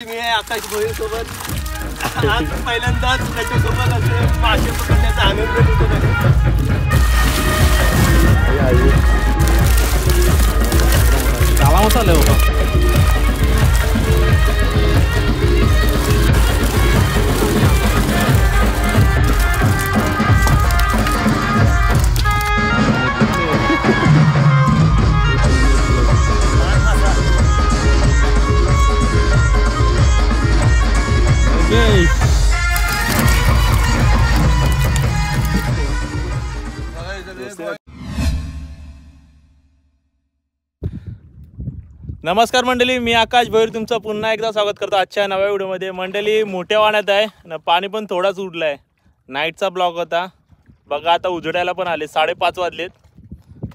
मी आहे आकाश भोईर सोबत आज पहिल्यांदाच त्याच्यासोबत असे मासे पकडण्याचा आनंद लुटत आहे. काला मसाला आहे बाबा. नमस्कार मंडळी, मी आकाश भोईर तुमचं पुन्हा एकदा स्वागत करतो आजच्या नव्या व्हिडिओमध्ये. मंडळी मोठ्या वाण्यात आहे ना, पाणी पण थोडाच उडलं आहे. नाईटचा ब्लॉग होता बघा. आता उजडायला पण आले, 5:30 वाजलेत.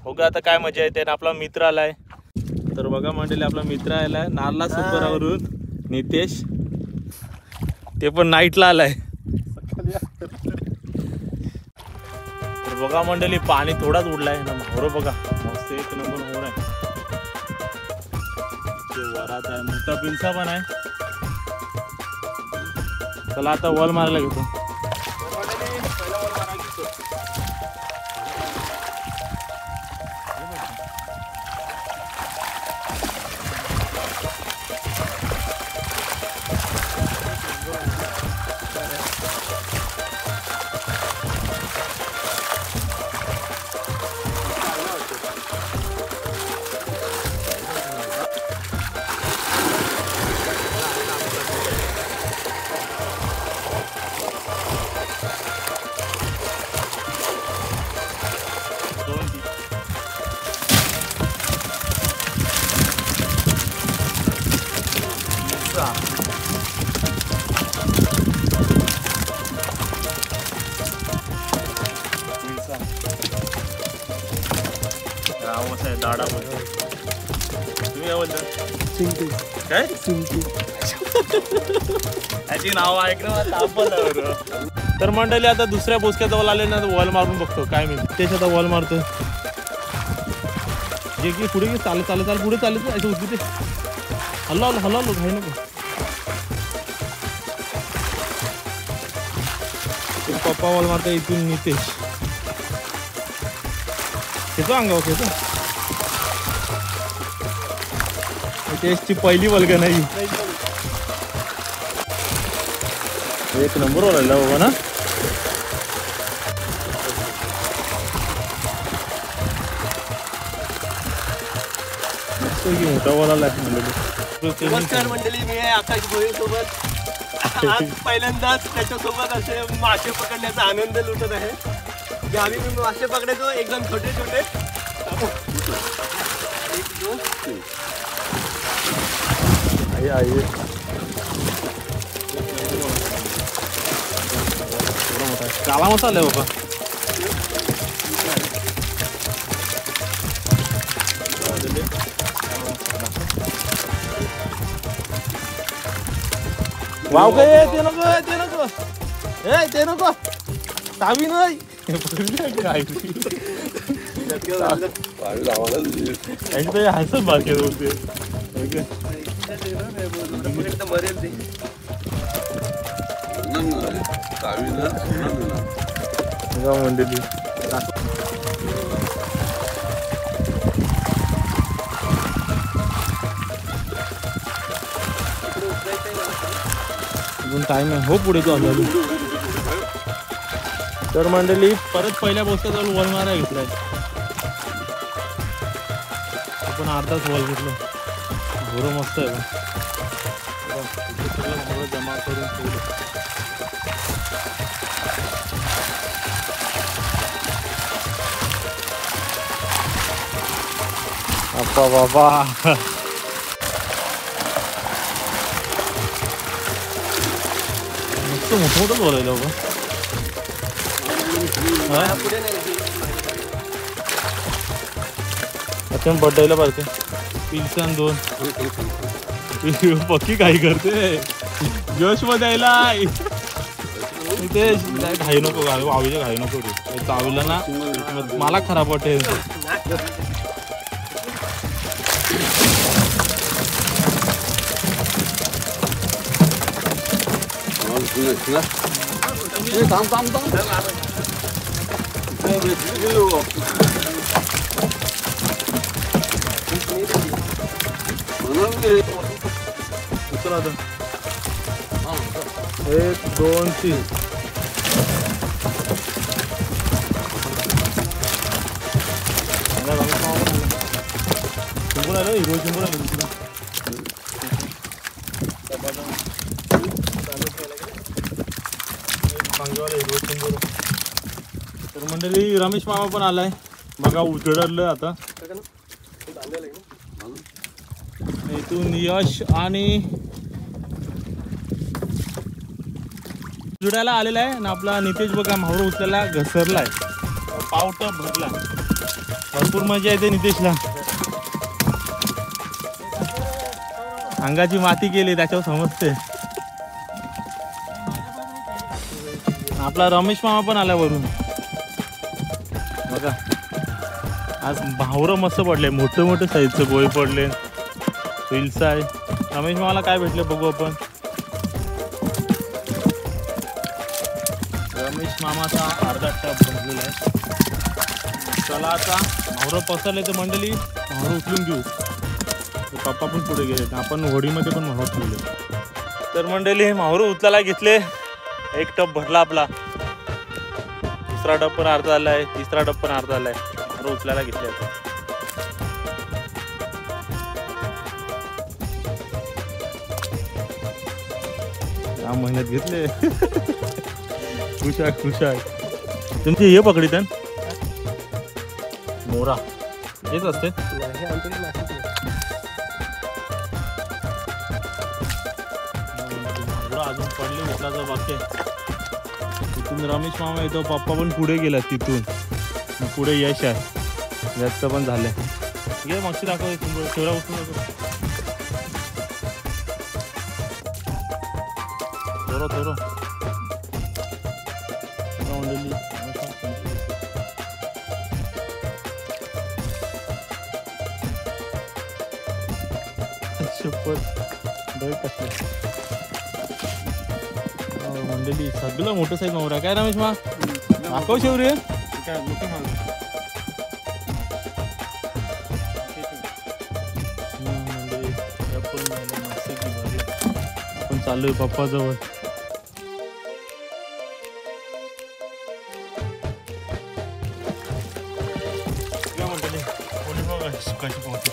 बघा आता काय मजा येते. आपला मित्र आलाय तर बघा मंडळी, आपला मित्र आलाय नारला सुपरावरून, नितेश. ते पण नाईटला आलाय. तर बघा मंडळी, पाणी थोडाच उडलाय ना. मोर बघा मस्त एक नंबर मोर आहे. वरात आहे, मोठा पिंसा पण आहे. चला आता वॉल मारायला घेतो. दाडा बोलतो तुम्ही, काय बोलता? चिंकी. काय चिंकी? याची नाव ऐकणं. तर मंडळी आता दुसऱ्या बोसक्याजवळ आले ना, वॉल मारून बघतो काय मी. तेच आता वॉल मारतो. जे की पुढे की चाल चाल चाल पुढे चालत असं होती ते. हल्लो हल्लो हल्लो घाई नको. पप्पा वॉल मारता इथून नितेश. घेतो अंगावर घेतो. नितेशची पहिली वल्ग नाही. एक नंबर ओरडला बाबा ना. मोठा वॉल. नमस्कार मंडळी, मी आहे आकाश भोईर सोबत आज पहिल्यांदाच त्याच्यासोबत असे मासे पकडण्याचा आनंद लुटत आहे. जे आम्ही मासे पकडायचो एकदम छोटे छोटे. काला मसाला आहे बाबा. वाव काय ते नको, ते नको, ते नको. तावी नाही हसत बाकी बोलते. मरेल ते म्हणते. टाइम आहे हो पुढे तो. तर मंडळी परत पहिल्या बोसक्या जाऊन वॉल मारायला घेतलाय. आपण अर्धाच वॉल घेतलं. घोरं मस्त आहे सगळं जमा करून ठेवलं. अप्पा बाबा मस्त मोठं बोलायला बाबा. आता बड्डायला पाहिजे. पिल्सन 2 पक्की काही करते जोश मध्ये यायला. ते घाई नको, आवीच्या घाई नको रे. चावीला ना मला खराब वाटेल. उचला आता. 1 2 3. चिंबूर आलं हिरो चिंबूर आलं दुसरं. तर मंडळी रमेश मामा पण आलाय बघा उजळलं आता. इथून यश आणि जुडायला आलेला आहे आणि आपला नितेश बघा मावरा उचलायला घसरलाय, पावट भरला. भरपूर मजा येते नितेशला. अंगाची माती केली त्याच्यावर समजते. आपला रमेश मामा पण आला वरून बघा. आज भावरं मस्त पडले, मोठे मोठे साईजचे गोळे पडले. हिल्सा आहे. रमेश मामाला काय भेटले बघू आपण. रमेश मामाचा अर्धा टप भरलेला आहे. चला आता भावरं पसरले तर मंडळी भावरं उचलून घेऊ. पप्पा पण पुढे गेले, आपण होडीमध्ये पण मावरं ठेवले. तर मंडळी मावरं उचलायला घेतले. एक टप भरला आपला, दुसरा टप पण अर्धा आलाय, तिसरा टप पण अर्धा आलाय. मावरं उचलायला घेतले. या महिन्यात घेतले. खुश आहे खुश आहे. तुमची हे पकडीत मोरा हेच असते. अजून पडले उचलाचं बाकी. तिथून रमेश मामा येतो, पप्पा पण पुढे गेला. तिथून पुढे यश आहे, याचं पण झालंय. घे मागची दाखव. शेवरा उचलून थोडं थोडं मंडळी सगळं मोठं साईज मावरा. काय रमेश मा दाखव शेवरी. आपण चाललोय पप्पा जवळ. सुकाशी पाहतो.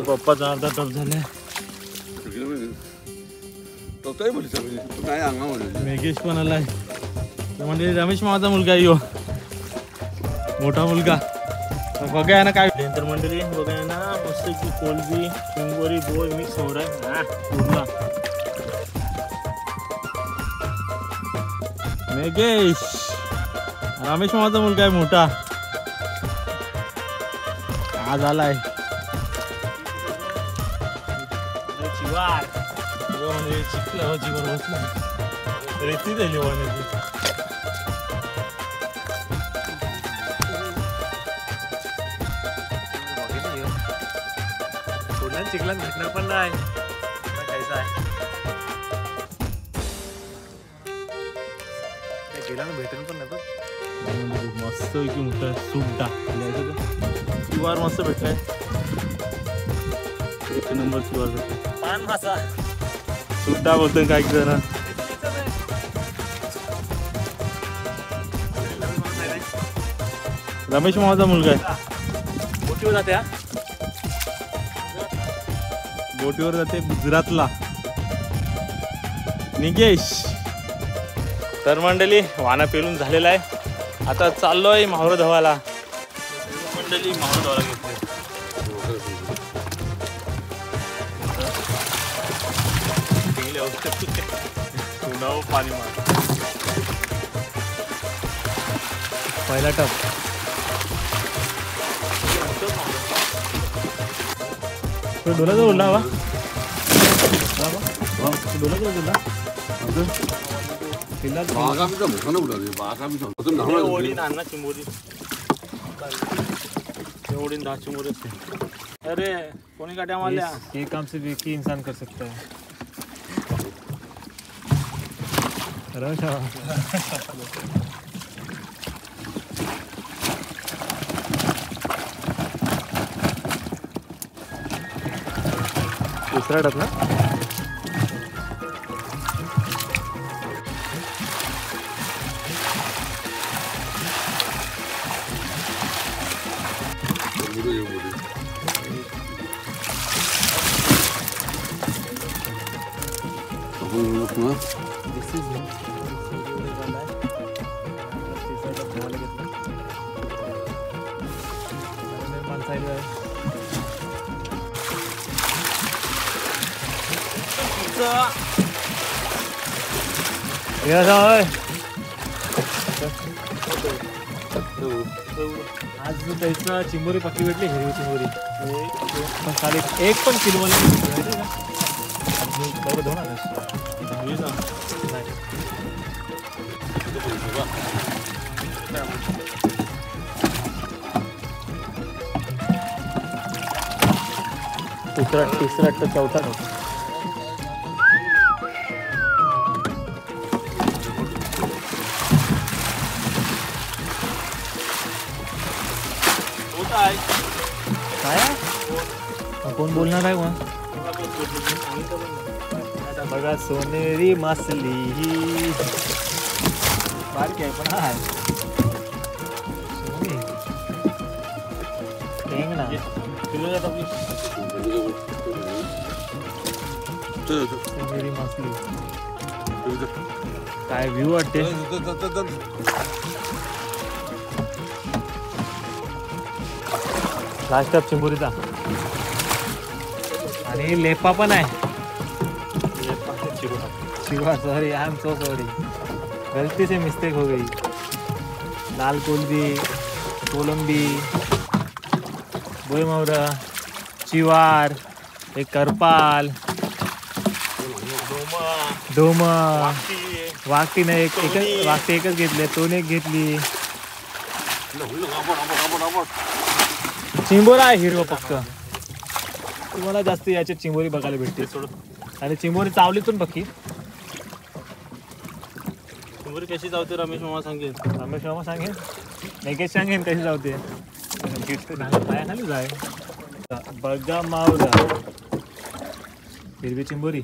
पप्पाचा अर्धा टप झाले. मेघेश पण आलाय. म्हणजे रमेश मामाचा मुलगा यो मोठा मुलगा. बघा ना काय तर मंडळी बघा ना मस्त की कोलबी चिंबोरी बोय मिक्स हो रहा है पूर्ण. मेघेश रमेश मामाचा मुलगा आहे मोठा, आज आलाय. चिवार म्हणजे चिखला चिवर बसला रेती झाली वाण्याची. चिखलात भेटणार पण नाही. खायचा आहे गेला भेटेल पण नाही. मस्त की मोठा सुड्डा शिवार मस्त भेटलाय. एक नंबर शिवार पान मासा सुड्डा बोलतोय काय जण. रमेश मामाचा मुलगा आहे. बोटीवर जाते बोटीवर जाते गुजरातला निगेश. तर मंडळी वाना पेलून झालेला आहे. आता चाललोय मावरं धवायला. मंडळी मावरं धवायला घेतले. पाणी मार पहिला टप. डोला जवळ डोला जवळ 마감이가 못하나 보다. 마감이가 어떤 나오나? 오린 안 나, चिंबोरी ओडीन 10 चिंबोरी असते. अरे कोणी काट्या मारल्या? ये काम सिर्फ एक ही इंसान कर सकता है. दुसरा डबला 물어요 물이. 조금 넣구나. आज त्याचा चिंबोरी पक्की भेटली हिरवी चिंबोरी पण खाली एक पण किलो मला दुसरा तिसरा तर चौथा काय कोण बोलणार आहे मग बघा सोनेरी मासली बारकी आहे पण हा टेंगणा सोनेरी मासली काय व्ह्यू वाटते लास्ट ऑफ चिंबोरीचा आणि लेपा पण आहे Shiva sorry I am so sorry गलती से मिस्टेक हो गई लाल कोलबी कोलंबी बोईमौरा चिवार एक करपाल डोमा वाकटी नाही एक वाकटी एकच घेतली तोन एक घेतली चिंबोरा आहे हिरवा फक्त तुम्हाला जास्त याच्यात चिंबोरी बघायला भेटते आणि चिंबोरी चावलीतून पक्की चिंबोरी कशी चावते रमेश मामा सांगेल नेकेश सांगेन कशी चावते पायाखाली जाय बघा मावला हिरवी चिंबोरी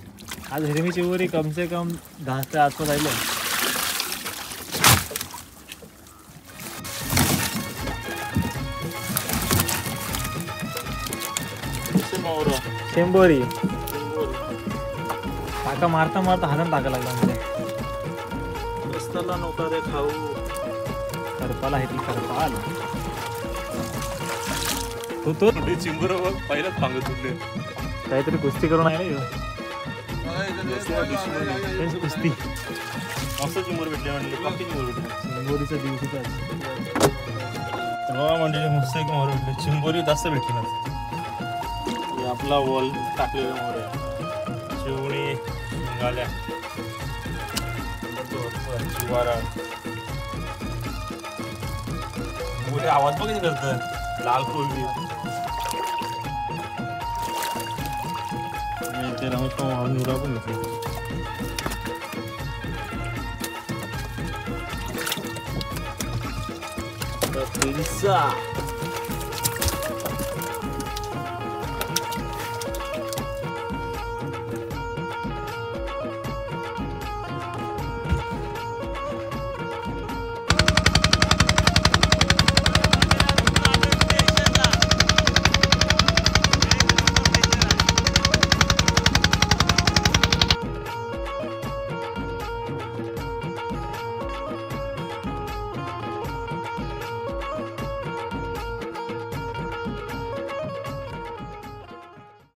आज हिरवी चिंबोरी कम से कम 10 ते आसपास राहिले चिंबोरी टाका मारता मारता हातात टाका लागला म्हणजे रस्त्याला नोका रे खाऊ करपाला आहे ती करपाल तो चिंबोर पहिलाच सांगत होते काहीतरी कुस्ती करून आहे कुस्ती मस्त चिंबोर भेटले म्हणले बाकी चिंबोर भेटले चिंबोरीचा दिवशीचा म्हणजे मस्त एक मोहर भेटले चिंबोरी जास्त भेटली ना आपला वॉल टाकलेला मोहर आहे शिवणी गाल्या शिवारा मोठे आवाज बघ करत लाल कोलबी ते रमेश नुरा पण घेतले पिझ्झा